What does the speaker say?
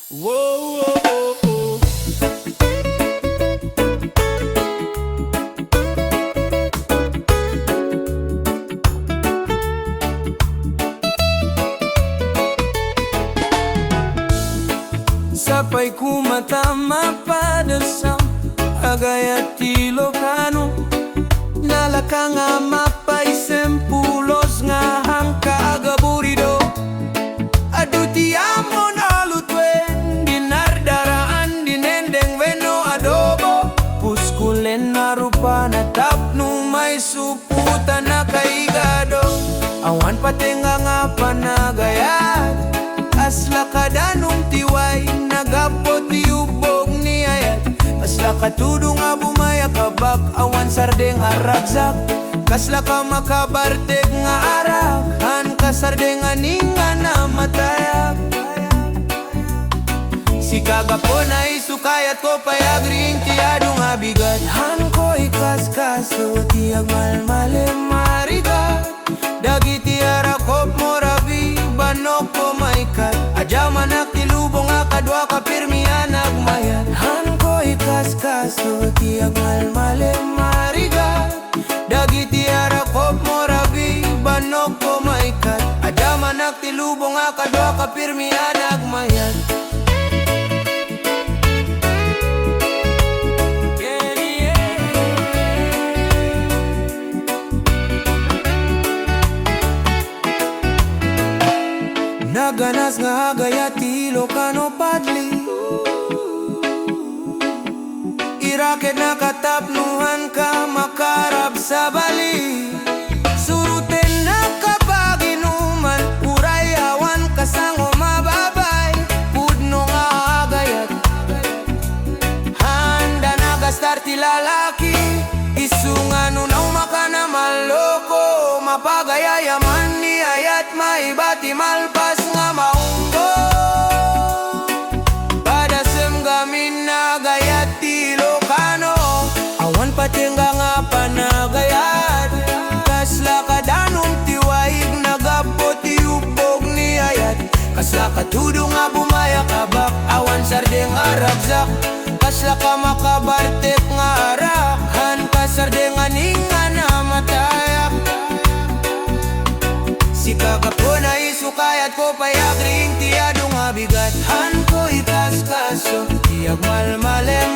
Whoa, whoa, whoa, Sapay kumatama padasam agayat Ilocano nalaka nga mapaisem pulos nga hangka agaburido aduti amon alutwen dinardaraan dinendeng veno adobo puskulen na rupa na tapno may suputa na kaigado awan patenga nga panagayat asla kadanong tiway nagapot iubog ni ayat asla katudong nga bumaya kabak awan sardeng haragsak kasla ka makabarteg nga arak han kasardeng aninga na matayak si kagapo na isukayat ko payagring tiyado nga bigat han ko ikaskaso tiyag malmale marigat dagiti arakop morabi banok ko maikat ajaman akilubong akadwa ka pirmian agmayan han ko ikaskaso tiyag malmale marigat dagiti arakop morabi banok ko maikat ajaman akilubong akadwa ka pirmian agmayan naganas nga agayat Ilocano padli Iraked na katapnuhan ka makarab sa bali suruten na kapaginuman urayawan kasango mababay pudno nga agayat handa nagastar ti lalaki isungan unaw makana maloko mapagayayaman ni ayat maibati malpas nga maunggo padasem gamin na gayat Ilocano awan patenga nga panagayat kasla kadanong tiwaig nagapot iubog ni ayat kasla katudong nga bumaya kabak awan sardeng aragsak kasla ka makabartep nga arak han kasardeng aninga na matayak si kagapo na isukayat ko payagring tiyado nga bigat han ko ikaskaso tiyag malmalem